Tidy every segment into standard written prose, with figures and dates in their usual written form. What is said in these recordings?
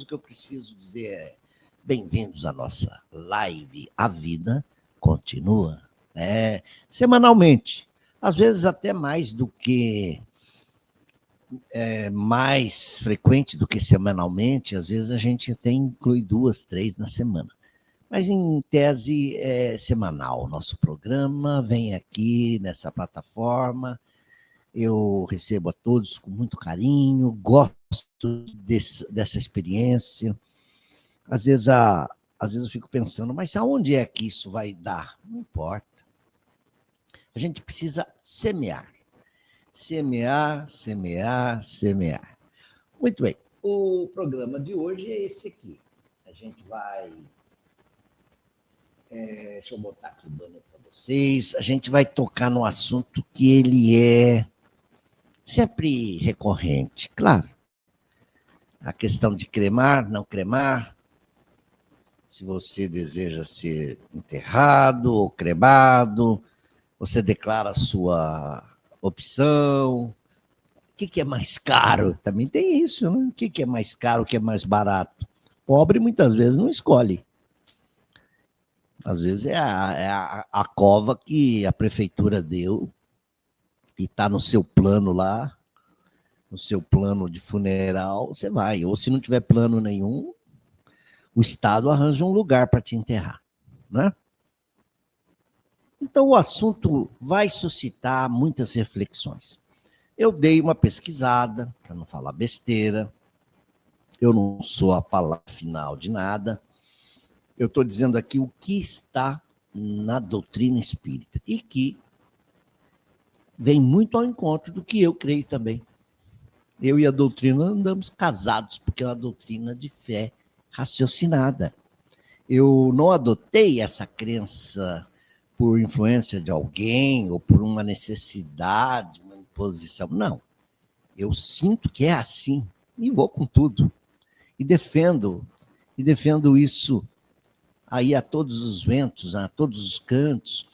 O que eu preciso dizer é bem-vindos à nossa live A Vida Continua, semanalmente, às vezes até mais do que mais frequente do que semanalmente, às vezes a gente até inclui 2, 3 na semana. Mas, em tese, é semanal. Nosso programa vem aqui nessa plataforma. Eu recebo a todos com muito carinho, gosto dessa experiência. Às vezes eu fico pensando, mas aonde é que isso vai dar? Não importa. A gente precisa semear. Semear, semear, semear. Muito bem. O programa de hoje é esse aqui. A gente vai... deixa eu botar aqui o banner para vocês. A gente vai tocar no assunto que ele é sempre recorrente. Claro, a questão de cremar, não cremar, se você deseja ser enterrado ou cremado, você declara a sua opção. O que é mais caro? Também tem isso, né? O que é mais caro, o que é mais barato? Pobre muitas vezes não escolhe. Às vezes é a cova que a prefeitura deu e está no seu plano lá, no seu plano de funeral, você vai. Ou se não tiver plano nenhum, o Estado arranja um lugar para te enterrar, né? Então, o assunto vai suscitar muitas reflexões. Eu dei uma pesquisada, para não falar besteira, eu não sou a palavra final de nada, eu estou dizendo aqui o que está na doutrina espírita e que vem muito ao encontro do que eu creio também. Eu e a doutrina andamos casados, porque é uma doutrina de fé raciocinada. Eu não adotei essa crença por influência de alguém ou por uma necessidade, uma imposição. Não. Eu sinto que é assim e vou com tudo. E defendo isso aí a todos os ventos, a todos os cantos,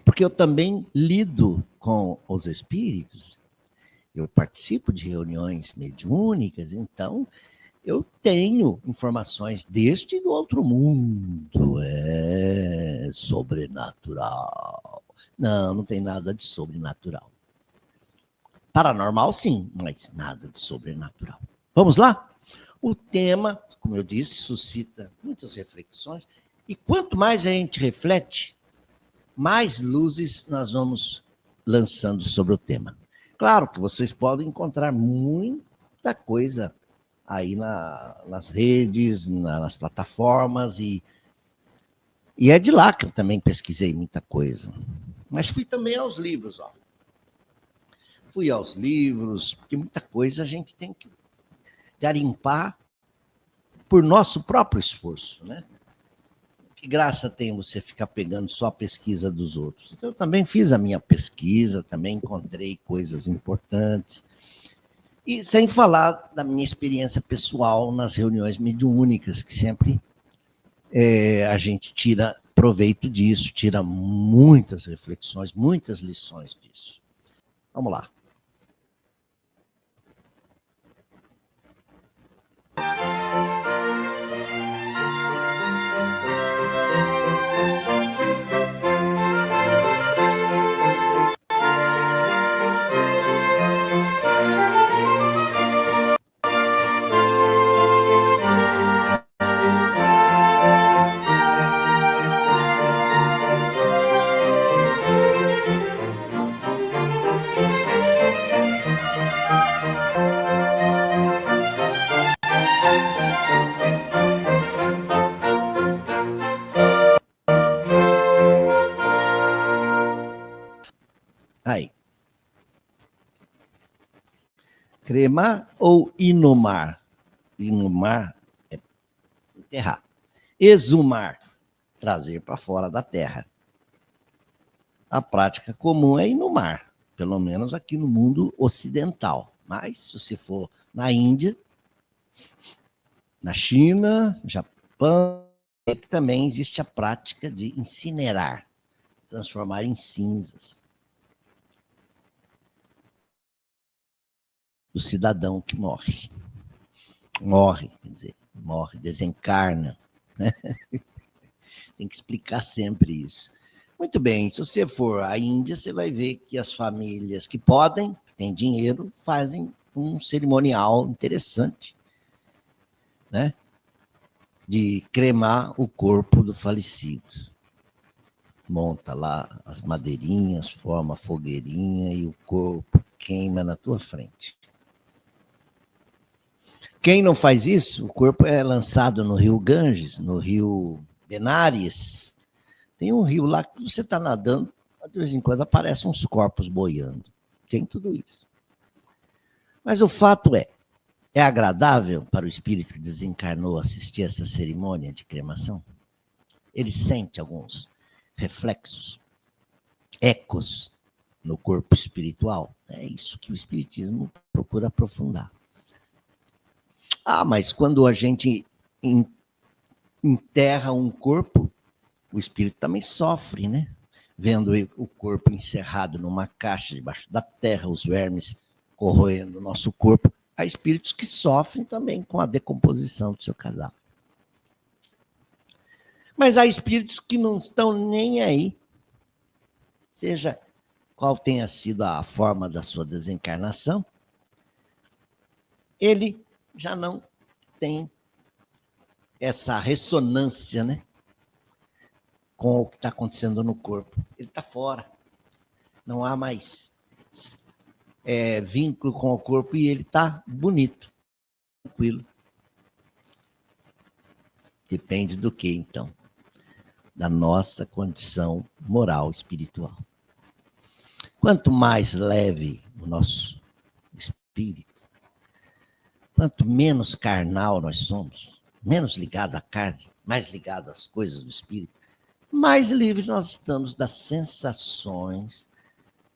porque eu também lido com os espíritos, eu participo de reuniões mediúnicas, então eu tenho informações deste e do outro mundo. É sobrenatural. Não tem nada de sobrenatural. Paranormal, sim, mas nada de sobrenatural. Vamos lá? O tema, como eu disse, suscita muitas reflexões. E quanto mais a gente reflete, mais luzes nós vamos lançando sobre o tema. Claro que vocês podem encontrar muita coisa aí nas redes, nas plataformas, e é de lá que eu também pesquisei muita coisa. Mas fui também aos livros, ó. Fui aos livros, porque muita coisa a gente tem que garimpar por nosso próprio esforço, né? Que graça tem você ficar pegando só a pesquisa dos outros? Então, eu também fiz a minha pesquisa, também encontrei coisas importantes. E sem falar da minha experiência pessoal nas reuniões mediúnicas, que sempre a gente tira proveito disso, tira muitas reflexões, muitas lições disso. Vamos lá. Aí. Cremar ou inumar? Inumar é enterrar. Exumar, trazer para fora da terra. A prática comum é inumar, pelo menos aqui no mundo ocidental. Mas, se você for na Índia, na China, no Japão, também existe a prática de incinerar, transformar em cinzas o cidadão que morre. morre, quer dizer, morre, desencarna. Né? Tem que explicar sempre isso. Muito bem, se você for à Índia, você vai ver que as famílias que podem, que têm dinheiro, fazem um cerimonial interessante, né? De cremar o corpo do falecido. Monta lá as madeirinhas, forma a fogueirinha e o corpo queima na tua frente. Quem não faz isso, o corpo é lançado no rio Ganges, no rio Benares. Tem um rio lá que você está nadando, de vez em quando aparecem uns corpos boiando. Tem tudo isso. Mas o fato é agradável para o espírito que desencarnou assistir essa cerimônia de cremação? Ele sente alguns reflexos, ecos no corpo espiritual? É isso que o espiritismo procura aprofundar. Ah, mas quando a gente enterra um corpo, o espírito também sofre, né? Vendo o corpo encerrado numa caixa debaixo da terra, os vermes corroendo o nosso corpo. Há espíritos que sofrem também com a decomposição do seu cadáver. Mas há espíritos que não estão nem aí, seja qual tenha sido a forma da sua desencarnação, ele já não tem essa ressonância, né, com o que está acontecendo no corpo. Ele está fora. Não há mais vínculo com o corpo e ele está bonito, tranquilo. Depende do que, então? Da nossa condição moral, espiritual. Quanto mais leve o nosso espírito, quanto menos carnal nós somos, menos ligado à carne, mais ligado às coisas do espírito, mais livres nós estamos das sensações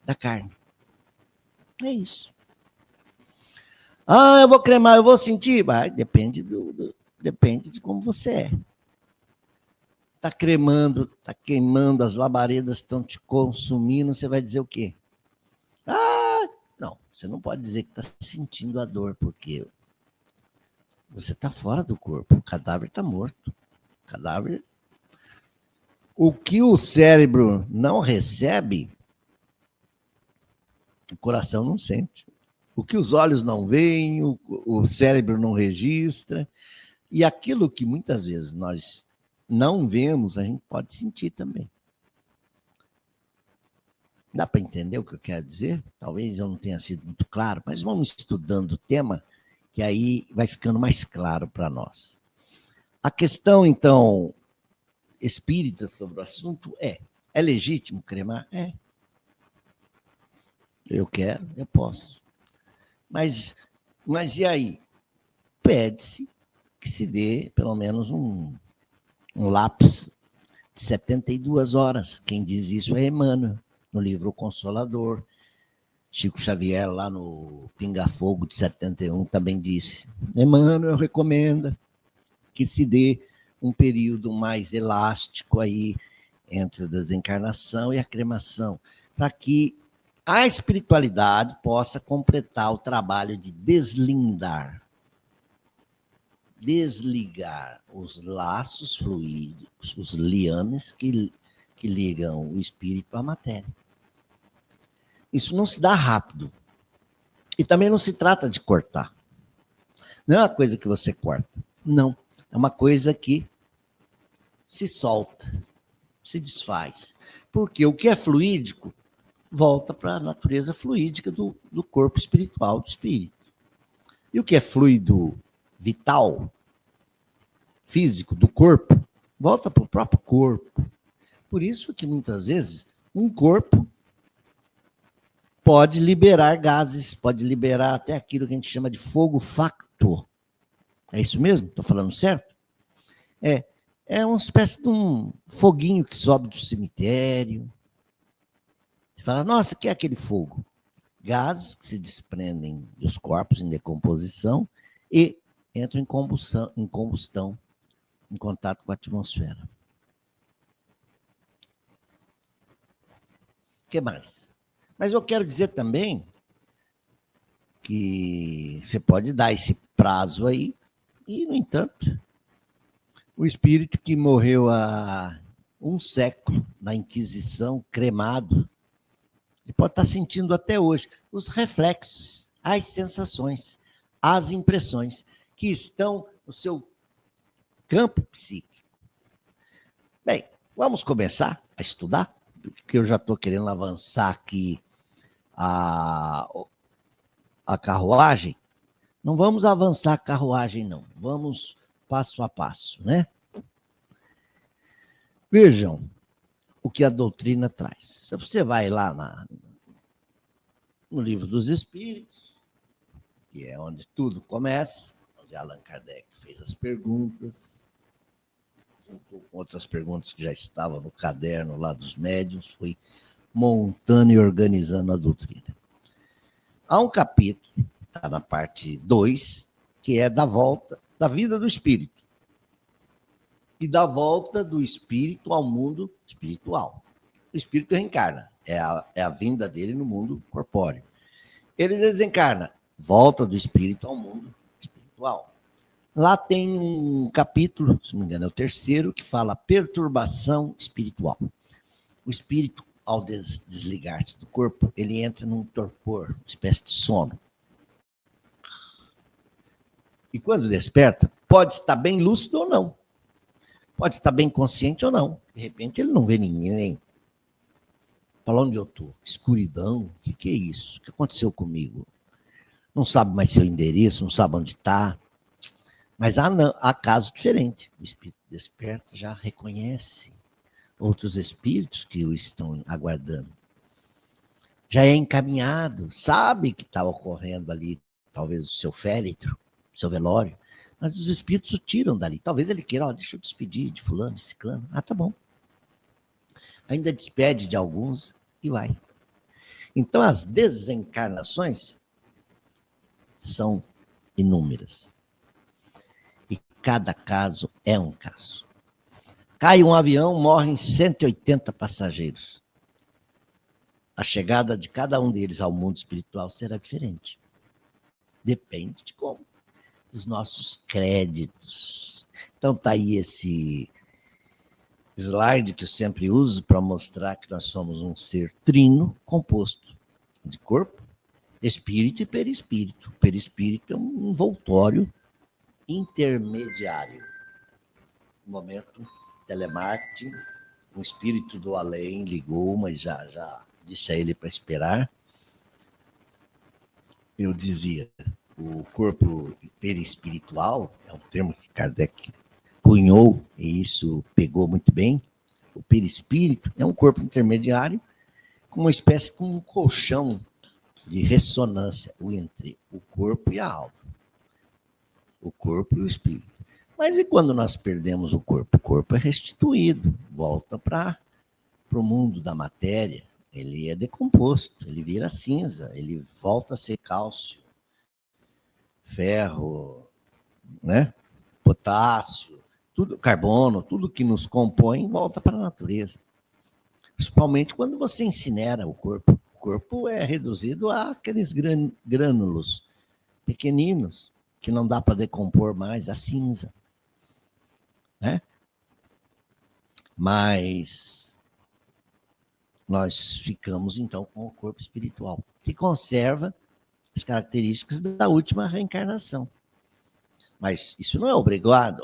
da carne. É isso. Ah, eu vou cremar, eu vou sentir. Depende de como você é. Está cremando, está queimando, as labaredas estão te consumindo, você vai dizer o quê? Ah, não, você não pode dizer que está sentindo a dor, porque você está fora do corpo, o cadáver está morto. O cadáver. O que o cérebro não recebe, o coração não sente. O que os olhos não veem, o cérebro não registra. E aquilo que muitas vezes nós não vemos, a gente pode sentir também. Dá para entender o que eu quero dizer? Talvez eu não tenha sido muito claro, mas vamos estudando o tema, que aí vai ficando mais claro para nós. A questão, então, espírita sobre o assunto é legítimo cremar? É. Eu quero, eu posso. Mas e aí? Pede-se que se dê pelo menos um lapso de 72 horas. Quem diz isso é Emmanuel, no livro O Consolador. Chico Xavier, lá no Pinga Fogo de 71, também disse. Emmanuel recomenda que se dê um período mais elástico aí entre a desencarnação e a cremação, para que a espiritualidade possa completar o trabalho de desligar os laços fluídicos, os liames que ligam o espírito à matéria. Isso não se dá rápido. E também não se trata de cortar. Não é uma coisa que você corta. Não. É uma coisa que se solta, se desfaz. Porque o que é fluídico volta para a natureza fluídica do corpo espiritual, do espírito. E o que é fluido vital, físico, do corpo, volta para o próprio corpo. Por isso que muitas vezes um corpo pode liberar gases, pode liberar até aquilo que a gente chama de fogo facto. É isso mesmo? Estou falando certo? É uma espécie de um foguinho que sobe do cemitério. Você fala, nossa, o que é aquele fogo? Gases que se desprendem dos corpos em decomposição e entram em combustão, em contato com a atmosfera. O que mais? Mas eu quero dizer também que você pode dar esse prazo aí E, no entanto, o espírito que morreu há um século na Inquisição, cremado, ele pode estar sentindo até hoje os reflexos, as sensações, as impressões que estão no seu campo psíquico. Bem, vamos começar a estudar, porque eu já estou querendo avançar aqui a carruagem. Não vamos avançar a carruagem, não. Vamos passo a passo, né? Vejam o que a doutrina traz. Se você vai lá no Livro dos Espíritos, que é onde tudo começa, onde Allan Kardec fez as perguntas, junto com outras perguntas que já estavam no caderno lá dos médiuns, foi montando e organizando a doutrina. Há um capítulo, está na parte 2, que é da volta da vida do espírito e da volta do espírito ao mundo espiritual. O espírito reencarna, é a vinda dele no mundo corpóreo. Ele desencarna, volta do espírito ao mundo espiritual. Lá tem um capítulo, se não me engano, é o 3º, que fala perturbação espiritual. O espírito, ao desligar-se do corpo, ele entra num torpor, uma espécie de sono. E quando desperta, pode estar bem lúcido ou não. Pode estar bem consciente ou não. De repente, ele não vê ninguém. Fala, onde eu estou? Escuridão? O que é isso? O que aconteceu comigo? Não sabe mais seu endereço, não sabe onde está. Mas há casos diferentes. O espírito desperta, já reconhece outros espíritos que o estão aguardando. Já é encaminhado, sabe que está ocorrendo ali, talvez o seu féretro, o seu velório, mas os espíritos o tiram dali. Talvez ele queira, deixa eu despedir de fulano, de ciclano. Tá bom. Ainda despede de alguns e vai. Então, as desencarnações são inúmeras. E cada caso é um caso. Cai um avião, morrem 180 passageiros. A chegada de cada um deles ao mundo espiritual será diferente. Depende de como. Dos nossos créditos. Então, está aí esse slide que eu sempre uso para mostrar que nós somos um ser trino composto de corpo, espírito e perispírito. O perispírito é um envoltório intermediário. No momento, telemarketing, um espírito do além ligou, mas já disse a ele para esperar. Eu dizia, o corpo perispiritual, é um termo que Kardec cunhou, e isso pegou muito bem. O perispírito é um corpo intermediário com uma espécie de um colchão de ressonância entre o corpo e a alma. O corpo e o espírito. Mas e quando nós perdemos o corpo? O corpo é restituído, volta para o mundo da matéria. Ele é decomposto, ele vira cinza, ele volta a ser cálcio, ferro, né? Potássio, tudo, carbono, tudo que nos compõe volta para a natureza. Principalmente quando você incinera o corpo. O corpo é reduzido a aqueles grânulos pequeninos que não dá para decompor mais, a cinza. Né? Mas nós ficamos, então, com o corpo espiritual, que conserva as características da última reencarnação. Mas isso não é obrigado.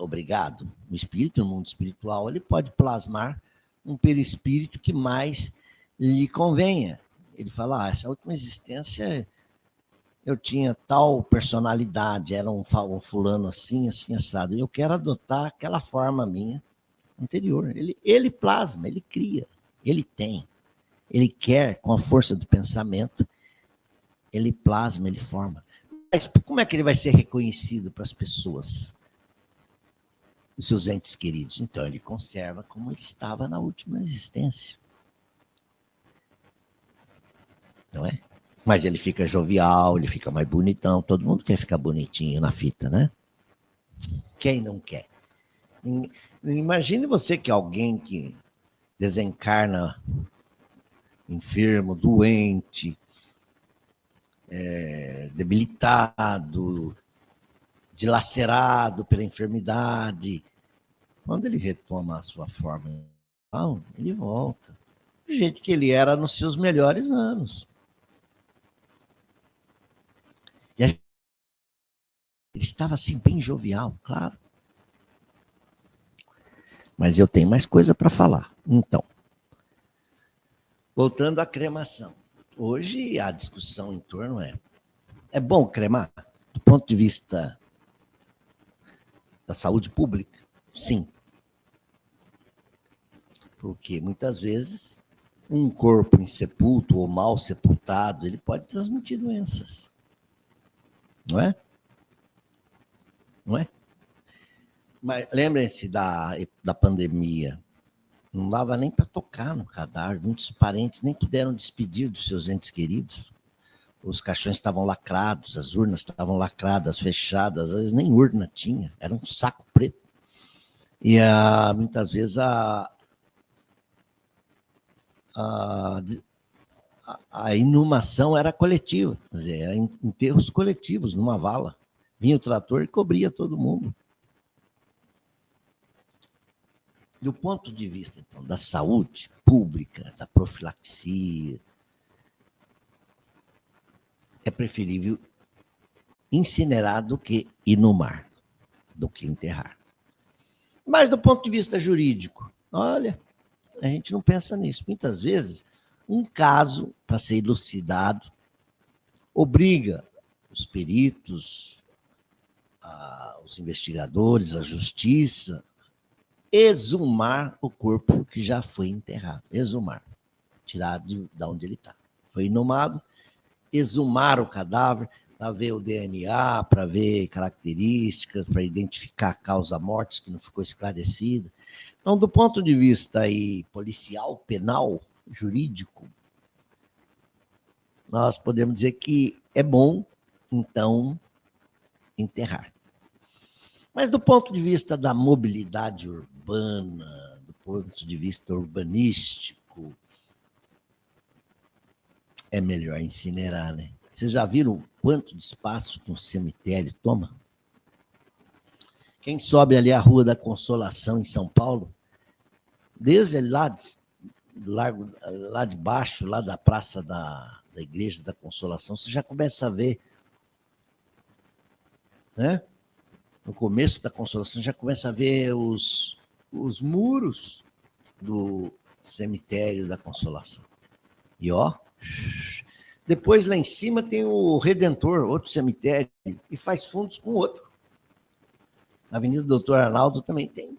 O espírito, no mundo espiritual, ele pode plasmar um perispírito que mais lhe convenha. Ele fala, essa última existência eu tinha tal personalidade, era um fulano assim, assim, assado, e eu quero adotar aquela forma minha anterior. Ele plasma, ele cria, ele tem, ele quer, com a força do pensamento, ele plasma, ele forma. Mas como é que ele vai ser reconhecido para as pessoas, os seus entes queridos? Então, ele conserva como ele estava na última existência. Não é? Mas ele fica jovial, ele fica mais bonitão. Todo mundo quer ficar bonitinho na fita, né? Quem não quer? Imagine você que alguém que desencarna enfermo, doente, debilitado, dilacerado pela enfermidade. Quando ele retoma a sua forma, ele volta do jeito que ele era nos seus melhores anos. E ele estava assim, bem jovial, claro. Mas eu tenho mais coisa para falar. Então, voltando à cremação. Hoje a discussão em torno é bom cremar? Do ponto de vista da saúde pública? Sim. Porque muitas vezes um corpo insepulto ou mal sepultado, ele pode transmitir doenças. Não é? Não é? Mas lembrem-se da pandemia. Não dava nem para tocar no cadáver. Muitos parentes nem puderam despedir dos seus entes queridos. Os caixões estavam lacrados, as urnas estavam lacradas, fechadas, às vezes nem urna tinha, era um saco preto. E muitas vezes a inumação era coletiva, quer dizer, era enterros coletivos, numa vala. Vinha o trator e cobria todo mundo. Do ponto de vista, então, da saúde pública, da profilaxia, é preferível incinerar do que inumar, do que enterrar. Mas do ponto de vista jurídico, olha, a gente não pensa nisso. Muitas vezes, um caso, para ser elucidado, obriga os peritos, os investigadores, a justiça, exumar o corpo que já foi enterrado. Exumar. Tirar de onde ele está. Foi inumado, exumar o cadáver para ver o DNA, para ver características, para identificar a causa-morte que não ficou esclarecida. Então, do ponto de vista aí, policial, penal, jurídico, nós podemos dizer que é bom, então, enterrar. Mas do ponto de vista da mobilidade urbana, do ponto de vista urbanístico, é melhor incinerar, né? Vocês já viram quanto de espaço que um cemitério toma? Quem sobe ali a Rua da Consolação, em São Paulo, desde lá de baixo, lá da praça da Igreja da Consolação, você já começa a ver, né? No começo da Consolação, já começa a ver os muros do cemitério da Consolação. E ó, depois lá em cima tem o Redentor, outro cemitério, e faz fundos com outro. Na Avenida Doutor Arnaldo também tem.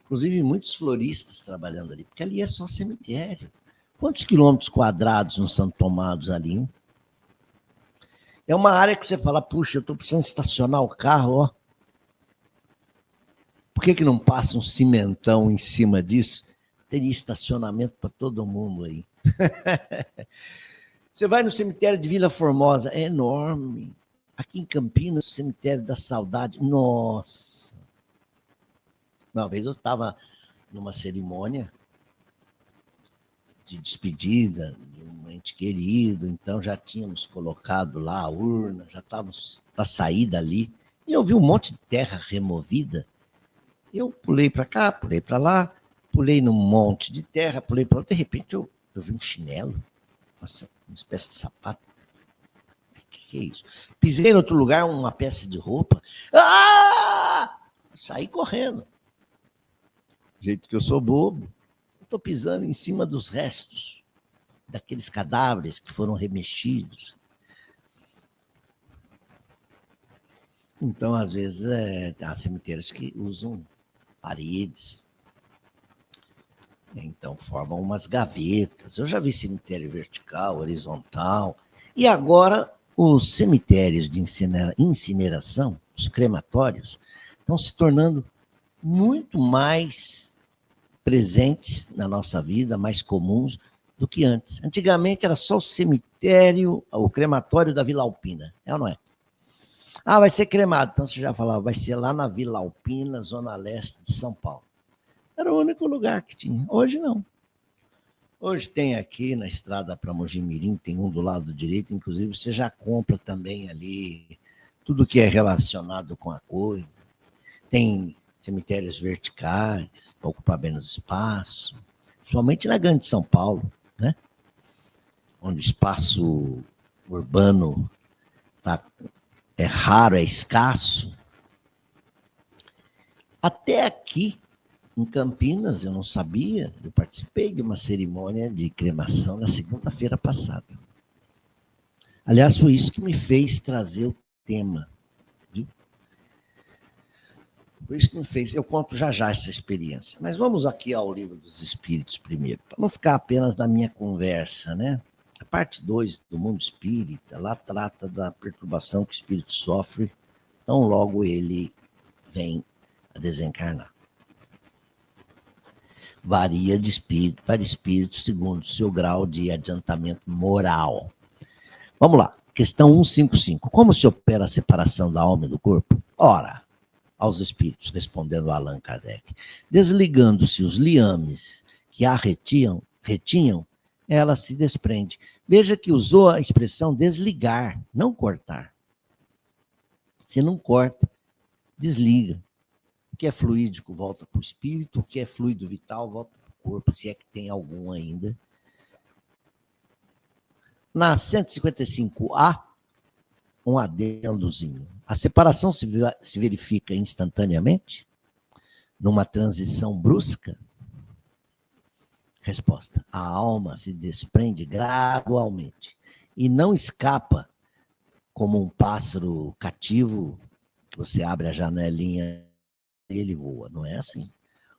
Inclusive, muitos floristas trabalhando ali, porque ali é só cemitério. Quantos quilômetros quadrados não são tomados ali? Hein? É uma área que você fala, puxa, eu estou precisando estacionar o carro, ó. Por que não passa um cimentão em cima disso? Teria estacionamento para todo mundo aí. Você vai no cemitério de Vila Formosa, é enorme. Aqui em Campinas, o cemitério da Saudade, nossa. Uma vez eu estava numa cerimônia de despedida de um ente querido, então já tínhamos colocado lá a urna, já estávamos para sair dali, e eu vi um monte de terra removida. Eu pulei para cá, pulei para lá, pulei num monte de terra, pulei para lá, de repente eu vi um chinelo, uma espécie de sapato. O que é isso? Pisei em outro lugar, uma peça de roupa. Saí correndo. Do jeito que eu sou bobo, estou pisando em cima dos restos daqueles cadáveres que foram remexidos. Então, às vezes, há cemitérios que usam paredes, então formam umas gavetas. Eu já vi cemitério vertical, horizontal, e agora os cemitérios de incineração, os crematórios, estão se tornando muito mais presentes na nossa vida, mais comuns do que antes. Antigamente era só o cemitério, o crematório da Vila Alpina, é ou não é? Vai ser cremado. Então você já falava, vai ser lá na Vila Alpina, zona leste de São Paulo. Era o único lugar que tinha. Hoje não. Hoje tem aqui na estrada para Mogi Mirim, tem um do lado direito, inclusive você já compra também ali tudo que é relacionado com a coisa. Tem cemitérios verticais, para ocupar menos espaço, principalmente na grande São Paulo, né? Onde o espaço urbano é raro, é escasso. Até aqui, em Campinas, eu não sabia, eu participei de uma cerimônia de cremação na segunda-feira passada. Aliás, foi isso que me fez trazer o tema. Viu? Foi isso que me fez. Eu conto já essa experiência. Mas vamos aqui ao Livro dos Espíritos primeiro, para não ficar apenas na minha conversa, né? A parte 2 do Mundo Espírita, lá trata da perturbação que o espírito sofre, tão logo ele vem a desencarnar. Varia de espírito para espírito segundo o seu grau de adiantamento moral. Vamos lá, questão 155. Como se opera a separação da alma e do corpo? Ora, aos espíritos, respondendo Allan Kardec, desligando-se os liames que a retinham, ela se desprende. Veja que usou a expressão desligar, não cortar. Você não corta, desliga. O que é fluídico volta para o espírito, o que é fluido vital volta para o corpo, se é que tem algum ainda. Na 155A, um adendozinho. A separação se verifica instantaneamente? Numa transição brusca? Resposta. A alma se desprende gradualmente e não escapa como um pássaro cativo, que você abre a janelinha e ele voa. Não é assim.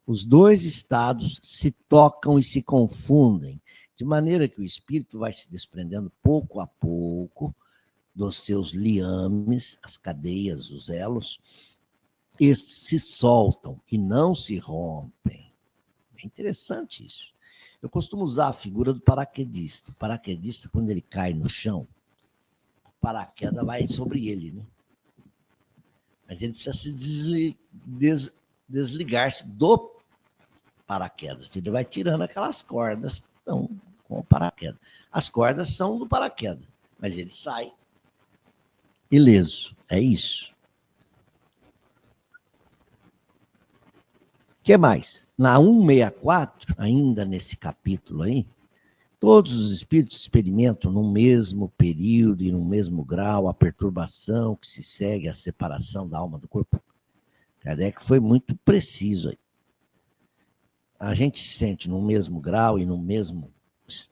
Os dois estados se tocam e se confundem, de maneira que o espírito vai se desprendendo pouco a pouco dos seus liames, as cadeias, os elos, estes se soltam e não se rompem. É interessante isso. Eu costumo usar a figura do paraquedista. O paraquedista, quando ele cai no chão, o paraquedas vai sobre ele, né? Mas ele precisa se desligar-se do paraquedas. Ele vai tirando aquelas cordas que estão com o paraquedas. As cordas são do paraquedas, mas ele sai ileso. É isso. O que mais? Na 164, ainda nesse capítulo aí, todos os espíritos experimentam no mesmo período e no mesmo grau a perturbação que se segue à separação da alma do corpo. Kardec foi muito preciso aí. A gente se sente no mesmo grau e no mesmo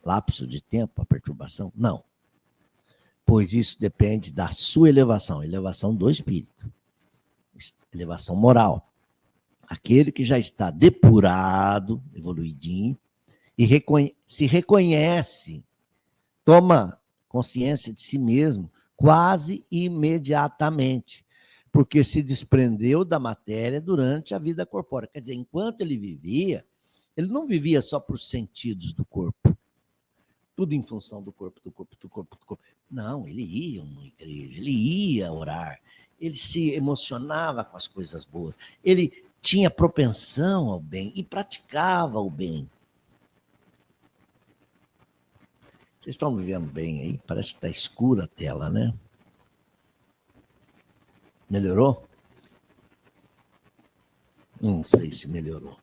lapso de tempo a perturbação? Não. Pois isso depende da sua elevação do espírito, elevação moral. Aquele que já está depurado, evoluidinho, e se reconhece, toma consciência de si mesmo quase imediatamente, porque se desprendeu da matéria durante a vida corpórea. Quer dizer, enquanto ele vivia, ele não vivia só para os sentidos do corpo, tudo em função do corpo. Não, ele ia a uma igreja, ele ia orar, ele se emocionava com as coisas boas, ele tinha propensão ao bem e praticava o bem. Vocês estão me vendo bem aí? Parece que está escura a tela, né? Melhorou? Não sei se melhorou.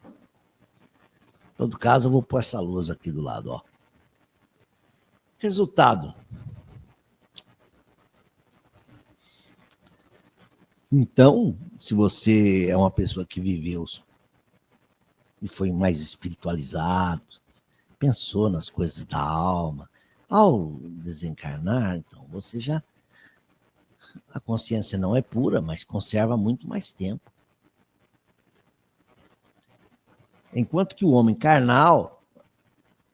Em todo caso, eu vou pôr essa luz aqui do lado, ó. Resultado. Então, se você é uma pessoa que viveu e foi mais espiritualizado, pensou nas coisas da alma, ao desencarnar, então, você já... A consciência não é pura, mas conserva muito mais tempo. Enquanto que o homem carnal,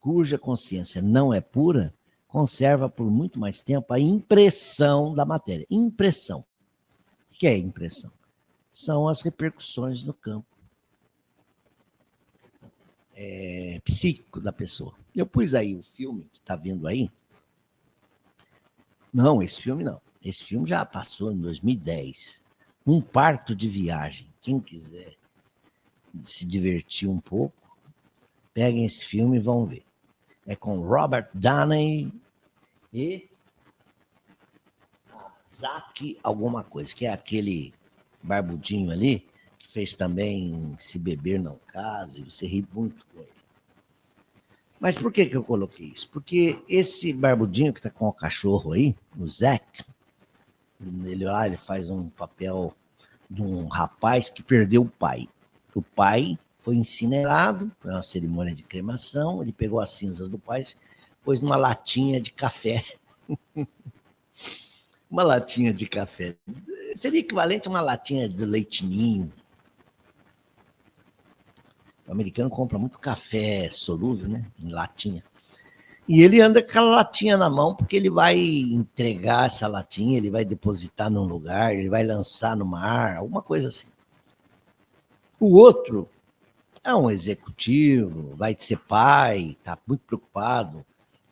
cuja consciência não é pura, conserva por muito mais tempo a impressão da matéria. Impressão. O que é impressão? São as repercussões no campo psíquico da pessoa. Eu pus aí o filme que está vendo aí. Não, esse filme não. Esse filme já passou em 2010. Um parto de viagem. Quem quiser se divertir um pouco, peguem esse filme e vão ver. É com Robert Downey e Isaac alguma coisa, que é aquele barbudinho ali, que fez também Se Beber Não Case, você ri muito com ele. Mas por que eu coloquei isso? Porque esse barbudinho que está com o cachorro aí, o Zack, ele faz um papel de um rapaz que perdeu o pai. O pai foi incinerado, foi uma cerimônia de cremação, ele pegou as cinzas do pai, pôs numa latinha de café. Uma latinha de café. Seria equivalente a uma latinha de leite ninho. O americano compra muito café solúvel, né? Em latinha. E ele anda com aquela latinha na mão, porque ele vai entregar essa latinha, ele vai depositar num lugar, ele vai lançar no mar, alguma coisa assim. O outro é um executivo, vai ser pai, está muito preocupado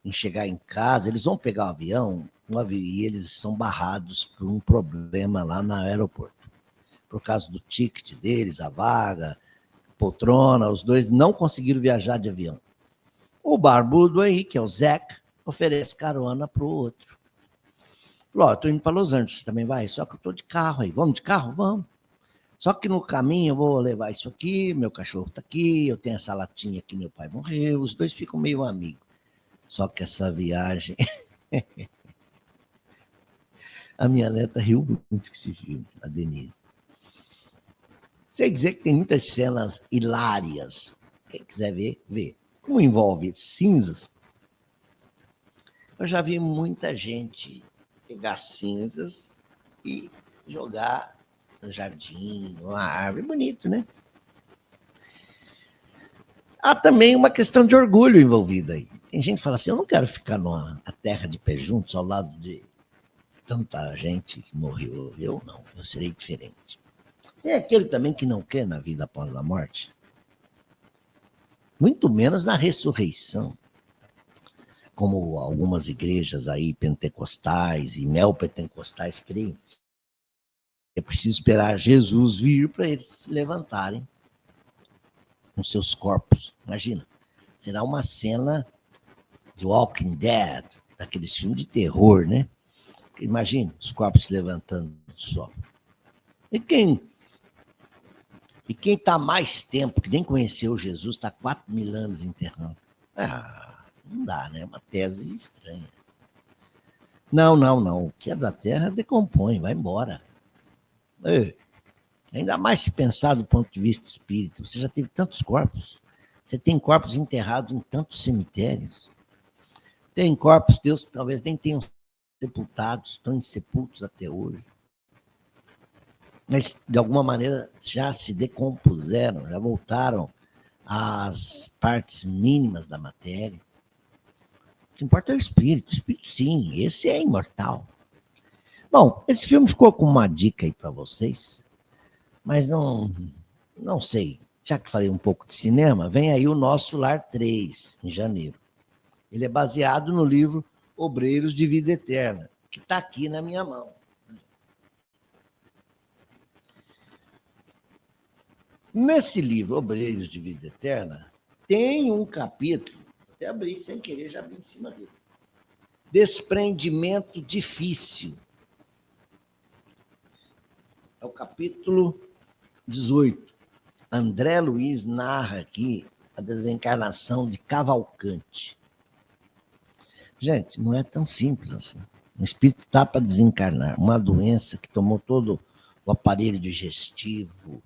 em chegar em casa. Eles vão pegar o avião, e eles são barrados por um problema lá no aeroporto. Por causa do ticket deles, a vaga, poltrona, os dois não conseguiram viajar de avião. O barbudo aí, que é o Zack, oferece carona para o outro. Falou, estou indo para Los Angeles, também vai? Só que eu estou de carro aí. Vamos de carro? Vamos. Só que no caminho eu vou levar isso aqui, meu cachorro está aqui, eu tenho essa latinha que meu pai morreu, os dois ficam meio amigos. Só que essa viagem... A minha neta riu muito com esse filme, a Denise. Sei dizer que tem muitas cenas hilárias. Quem quiser ver, vê. Como envolve cinzas, eu já vi muita gente pegar cinzas e jogar no jardim, numa árvore. Bonito, né? Há também uma questão de orgulho envolvida aí. Tem gente que fala assim, eu não quero ficar numa terra de pé juntos ao lado de tanta gente que morreu. Eu não, eu serei diferente. Tem aquele também que não quer na vida após a morte. Muito menos na ressurreição. Como algumas igrejas aí, pentecostais e neopentecostais creem. É preciso esperar Jesus vir para eles se levantarem com seus corpos. Imagina, será uma cena de Walking Dead, daqueles filmes de terror, né? Imagina, os corpos se levantando do solo. E quem está mais tempo, que nem conheceu Jesus, está 4.000 anos enterrando. Não dá, né? É uma tese estranha. Não. O que é da terra decompõe, vai embora. Ainda mais se pensar do ponto de vista espírita. Você já teve tantos corpos. Você tem corpos enterrados em tantos cemitérios. Tem corpos, Deus talvez nem tenham sepultados, estão insepultos até hoje. Mas, de alguma maneira, já se decompuseram, já voltaram às partes mínimas da matéria. O que importa é o espírito. O espírito, sim, esse é imortal. Bom, esse filme ficou com uma dica aí para vocês, mas não sei. Já que falei um pouco de cinema, vem aí o Nosso Lar 3, em janeiro. Ele é baseado no livro Obreiros de Vida Eterna, que está aqui na minha mão. Nesse livro, Obreiros de Vida Eterna, tem um capítulo, até abri sem querer, já abri em cima dele. Desprendimento difícil. É o capítulo 18. André Luiz narra aqui a desencarnação de Cavalcante. Gente, não é tão simples assim. O espírito está para desencarnar. Uma doença que tomou todo o aparelho digestivo,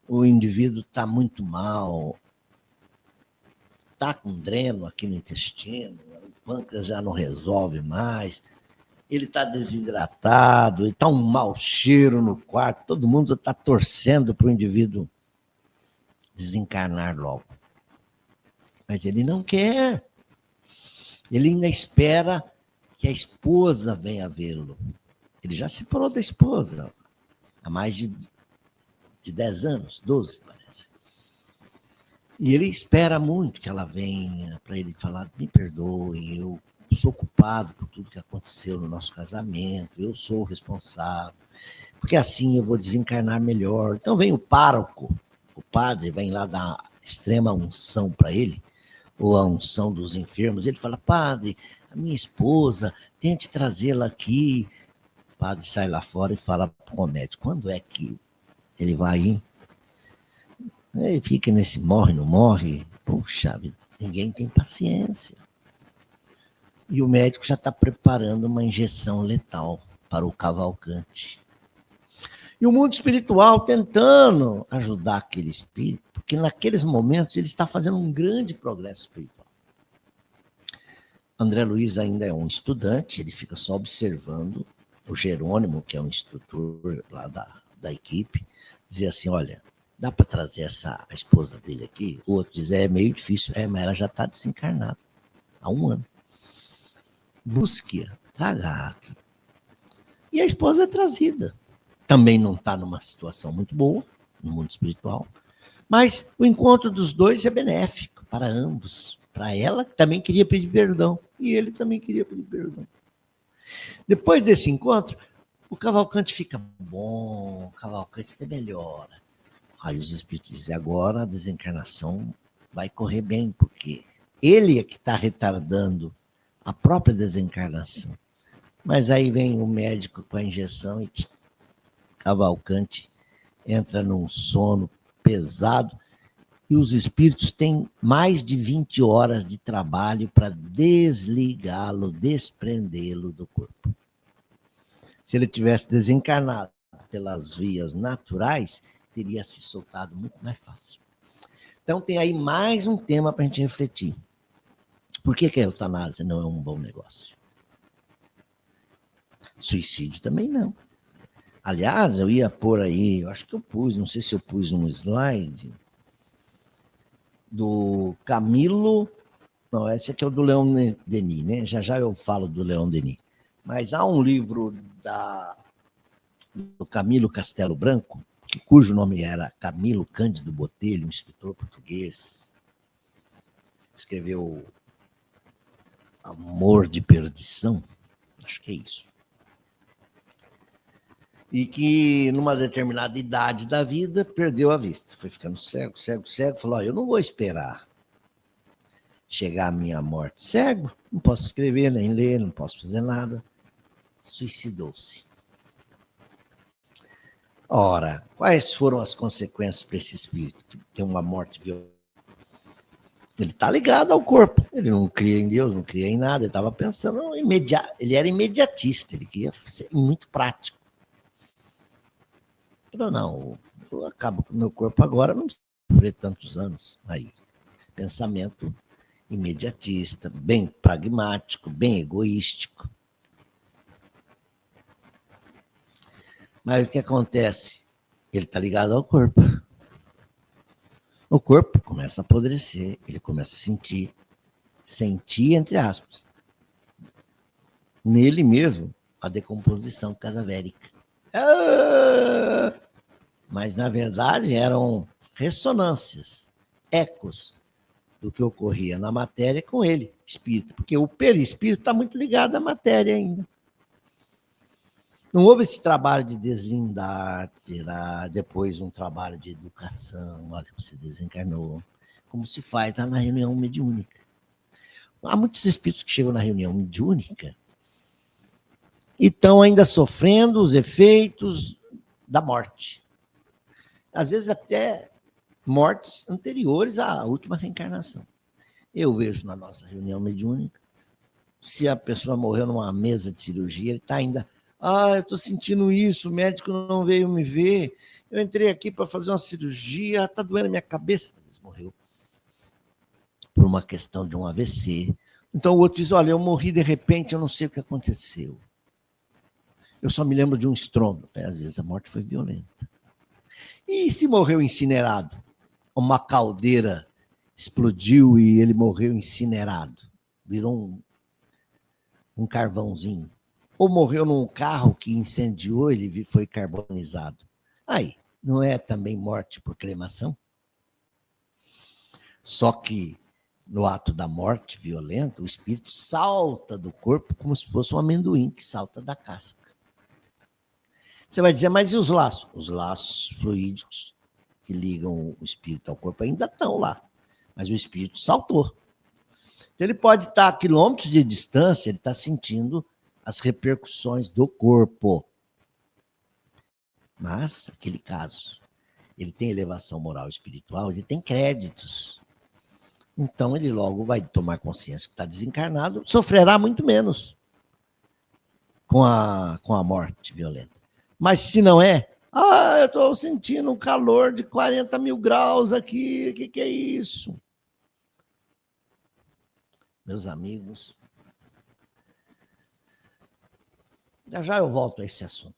o indivíduo está muito mal, está com dreno aqui no intestino, o pâncreas já não resolve mais, ele está desidratado, está um mau cheiro no quarto, todo mundo está torcendo para o indivíduo desencarnar logo. Mas ele não quer. Ele ainda espera que a esposa venha vê-lo. Ele já se separou da esposa há mais de 10 anos, 12, parece. E ele espera muito que ela venha para ele falar, me perdoe, eu sou culpado por tudo que aconteceu no nosso casamento, eu sou o responsável, porque assim eu vou desencarnar melhor. Então vem o pároco, o padre vem lá dar extrema unção para ele, ou a unção dos enfermos, ele fala, padre, a minha esposa, tente trazê-la aqui, padre sai lá fora e fala para o médico, quando é que ele vai ir? Ele fica nesse morre, não morre. Puxa vida, ninguém tem paciência. E o médico já está preparando uma injeção letal para o Cavalcante. E o mundo espiritual tentando ajudar aquele espírito, porque naqueles momentos ele está fazendo um grande progresso espiritual. André Luiz ainda é um estudante, ele fica só observando. O Jerônimo, que é um instrutor lá da equipe, dizia assim, olha, dá para trazer a esposa dele aqui? O outro diz, é meio difícil. Mas ela já está desencarnada há 1 ano. Busque-a, traga aqui. E a esposa é trazida. Também não está numa situação muito boa no mundo espiritual, mas o encontro dos dois é benéfico para ambos. Para ela, que também queria pedir perdão, e ele também queria pedir perdão. Depois desse encontro, o Cavalcante fica bom, o Cavalcante até melhora. Aí os espíritos dizem, agora a desencarnação vai correr bem, porque ele é que está retardando a própria desencarnação. Mas aí vem o médico com a injeção e Cavalcante entra num sono pesado e os espíritos têm mais de 20 horas de trabalho para desligá-lo, desprendê-lo do corpo. Se ele tivesse desencarnado pelas vias naturais, teria se soltado muito mais fácil. Então tem aí mais um tema para a gente refletir. Por que a eutanásia não é um bom negócio? Suicídio também não. Aliás, eu ia pôr aí, eu acho que eu pus, não sei se eu pus um slide, do Camilo, não, esse aqui é o do Leon Denis, né? Já eu falo do Leon Denis. Mas há um livro do Camilo Castelo Branco, cujo nome era Camilo Cândido Botelho, um escritor português, escreveu Amor de Perdição, acho que é isso. E que, numa determinada idade da vida, perdeu a vista. Foi ficando cego, falou, eu não vou esperar chegar a minha morte. Cego, não posso escrever, nem ler, não posso fazer nada. Suicidou-se. Ora, quais foram as consequências para esse espírito que tem uma morte violenta? Ele está ligado ao corpo, ele não cria em Deus, não cria em nada, ele estava pensando, ele era imediatista, ele queria ser muito prático. Não, eu acabo com o meu corpo agora, não sofrer tantos anos. Aí, pensamento imediatista, bem pragmático, bem egoístico. Mas o que acontece? Ele está ligado ao corpo. O corpo começa a apodrecer, ele começa a sentir entre aspas, nele mesmo, a decomposição cadavérica. Mas, na verdade, eram ressonâncias, ecos do que ocorria na matéria com ele, espírito, porque o perispírito está muito ligado à matéria ainda. Não houve esse trabalho de deslindar, tirar, depois um trabalho de educação, olha, você desencarnou, como se faz lá na reunião mediúnica. Há muitos espíritos que chegam na reunião mediúnica e estão ainda sofrendo os efeitos da morte. Às vezes até mortes anteriores à última reencarnação. Eu vejo na nossa reunião mediúnica, se a pessoa morreu numa mesa de cirurgia, ele está ainda, eu estou sentindo isso, o médico não veio me ver, eu entrei aqui para fazer uma cirurgia, está doendo a minha cabeça. Às vezes morreu por uma questão de um AVC. Então o outro diz, olha, eu morri de repente, eu não sei o que aconteceu. Eu só me lembro de um estrondo. Às vezes a morte foi violenta. E se morreu incinerado? Uma caldeira explodiu e ele morreu incinerado. Virou um carvãozinho. Ou morreu num carro que incendiou, ele foi carbonizado. Aí, não é também morte por cremação? Só que no ato da morte violenta, o espírito salta do corpo como se fosse um amendoim que salta da casca. Você vai dizer, mas e os laços? Os laços fluídicos que ligam o espírito ao corpo ainda estão lá, mas o espírito saltou. Então, ele pode estar a quilômetros de distância, ele está sentindo as repercussões do corpo. Mas, aquele caso, ele tem elevação moral e espiritual, ele tem créditos. Então, ele logo vai tomar consciência que está desencarnado, sofrerá muito menos com a morte violenta. Mas se não é, eu estou sentindo um calor de 40 mil graus aqui, o que é isso? Meus amigos, já eu volto a esse assunto.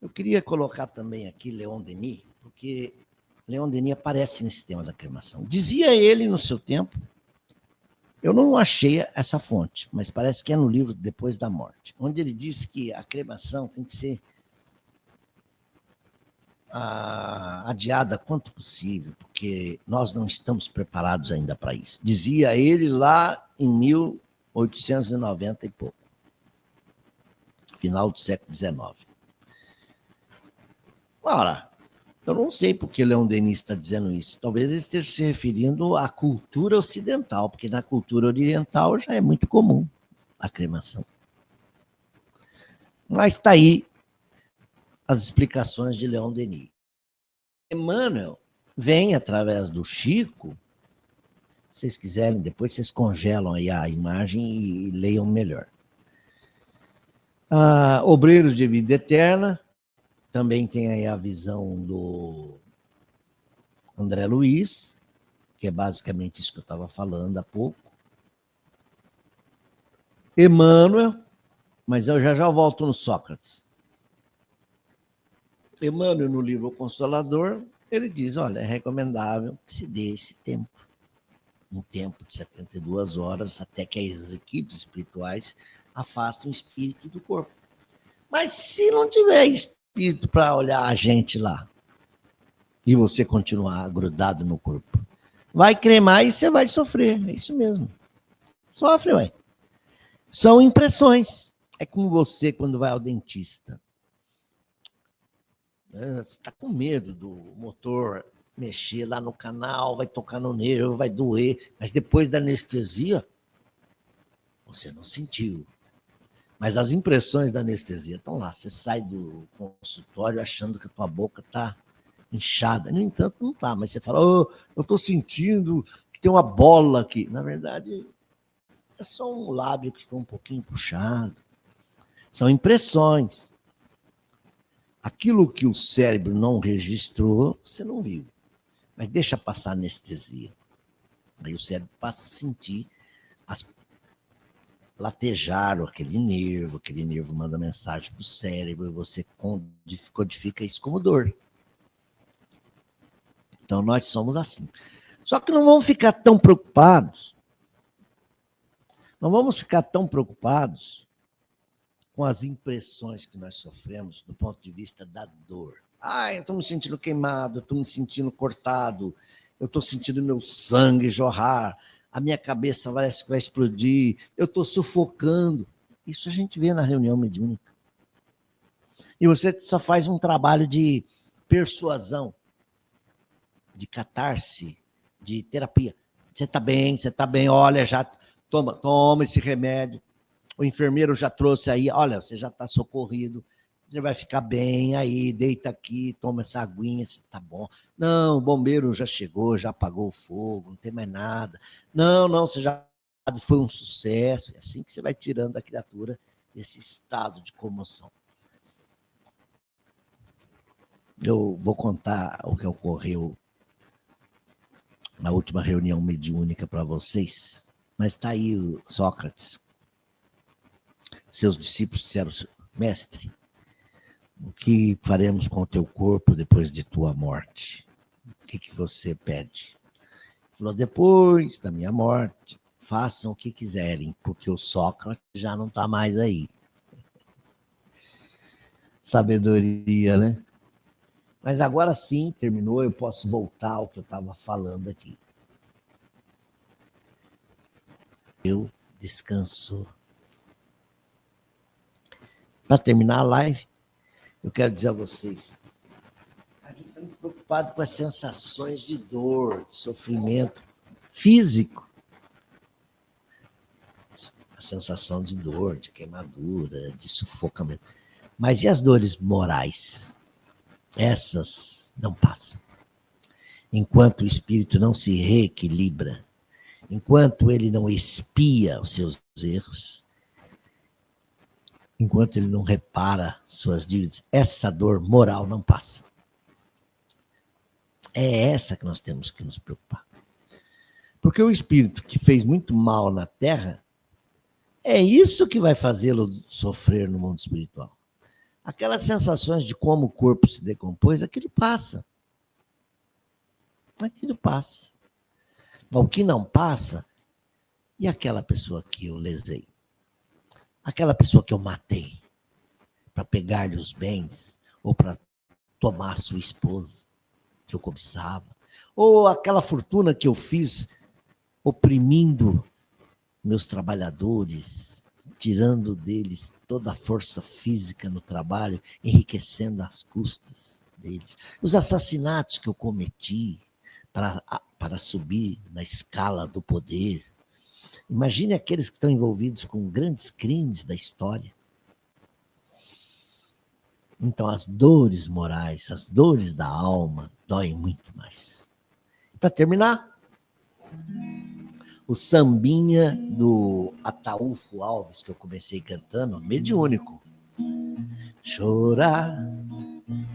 Eu queria colocar também aqui Leon Denis, porque Leon Denis aparece nesse tema da cremação. Dizia ele no seu tempo, eu não achei essa fonte, mas parece que é no livro Depois da Morte, onde ele diz que a cremação tem que ser adiada quanto possível, porque nós não estamos preparados ainda para isso. Dizia ele lá em 1890 e pouco, final do século XIX. Ora, eu não sei por que Leon Denis está dizendo isso. Talvez ele esteja se referindo à cultura ocidental, porque na cultura oriental já é muito comum a cremação. Mas está aí as explicações de Leon Denis. Emmanuel vem através do Chico. Se vocês quiserem, depois vocês congelam aí a imagem e leiam melhor. Obreiros de Vida Eterna, também tem aí a visão do André Luiz, que é basicamente isso que eu estava falando há pouco. Emmanuel, mas eu já volto no Sócrates. Emmanuel, no livro O Consolador, ele diz, olha, é recomendável que se dê esse tempo, um tempo de 72 horas, até que as equipes espirituais afastem o espírito do corpo. Mas se não tiver espírito para olhar a gente lá, e você continuar grudado no corpo, vai cremar e você vai sofrer, é isso mesmo. Sofre, ué. São impressões. É como você quando vai ao dentista. Você está com medo do motor mexer lá no canal, vai tocar no nervo, vai doer, mas depois da anestesia, você não sentiu. Mas as impressões da anestesia estão lá. Você sai do consultório achando que a tua boca está inchada. No entanto, não está, mas você fala, eu estou sentindo que tem uma bola aqui. Na verdade, é só um lábio que ficou um pouquinho puxado. São impressões. Aquilo que o cérebro não registrou, você não viu. Mas deixa passar a anestesia. Aí o cérebro passa a sentir latejar aquele nervo manda mensagem para o cérebro e você codifica isso como dor. Então nós somos assim. Só que não vamos ficar tão preocupados. Não vamos ficar tão preocupados com as impressões que nós sofremos do ponto de vista da dor. Eu estou me sentindo queimado, eu estou me sentindo cortado, eu estou sentindo meu sangue jorrar, a minha cabeça parece que vai explodir, eu estou sufocando. Isso a gente vê na reunião mediúnica. E você só faz um trabalho de persuasão, de catarse, de terapia. Você está bem, olha, já toma esse remédio. O enfermeiro já trouxe aí, olha, você já está socorrido, você vai ficar bem aí, deita aqui, toma essa aguinha, tá bom. Não, o bombeiro já chegou, já apagou o fogo, não tem mais nada. Não, você já foi um sucesso. É assim que você vai tirando a criatura desse estado de comoção. Eu vou contar o que ocorreu na última reunião mediúnica para vocês, mas está aí o Sócrates. Seus discípulos disseram, mestre, o que faremos com o teu corpo depois de tua morte? O que você pede? Ele falou, depois da minha morte, façam o que quiserem, porque o Sócrates já não está mais aí. Sabedoria, né? Mas agora sim, terminou, eu posso voltar ao que eu estava falando aqui. Eu descanso. Para terminar a live, eu quero dizer a vocês, a gente está muito preocupado com as sensações de dor, de sofrimento físico. A sensação de dor, de queimadura, de sufocamento. Mas e as dores morais? Essas não passam. Enquanto o espírito não se reequilibra, enquanto ele não expia os seus erros, enquanto ele não repara suas dívidas, essa dor moral não passa. É essa que nós temos que nos preocupar. Porque o espírito que fez muito mal na Terra, é isso que vai fazê-lo sofrer no mundo espiritual. Aquelas sensações de como o corpo se decompôs, aquilo passa. Aquilo passa. Mas o que não passa, e aquela pessoa que eu lesei? Aquela pessoa que eu matei para pegar-lhe os bens, ou para tomar sua esposa, que eu cobiçava, ou aquela fortuna que eu fiz oprimindo meus trabalhadores, tirando deles toda a força física no trabalho, enriquecendo às custas deles. Os assassinatos que eu cometi para subir na escala do poder. Imagine aqueles que estão envolvidos com grandes crimes da história. Então, as dores morais, as dores da alma, doem muito mais. Para terminar, o sambinha do Ataúfo Alves, que eu comecei cantando, mediúnico. Chorar,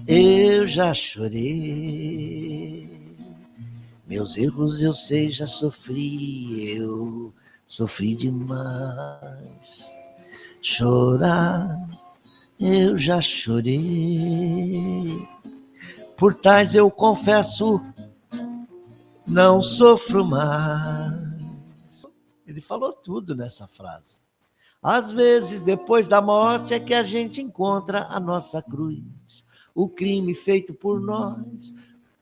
eu já chorei. Meus erros eu sei, já sofri, eu sofri demais. Chorar, eu já chorei. Por tais eu confesso, não sofro mais. Ele falou tudo nessa frase. Às vezes, depois da morte, é que a gente encontra a nossa cruz. O crime feito por nós,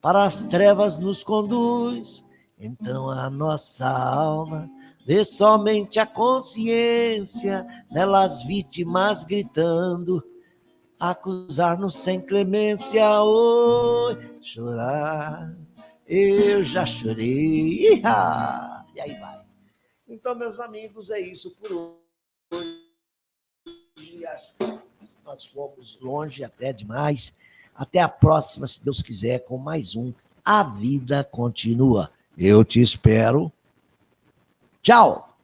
para as trevas nos conduz. Então a nossa alma vê somente a consciência, nelas vítimas gritando, acusar-nos sem clemência. Oi, chorar, eu já chorei. Iha! E aí vai. Então, meus amigos, é isso por hoje. Acho que nós fomos longe até demais. Até a próxima, se Deus quiser, com mais um A Vida Continua. Eu te espero. Tchau!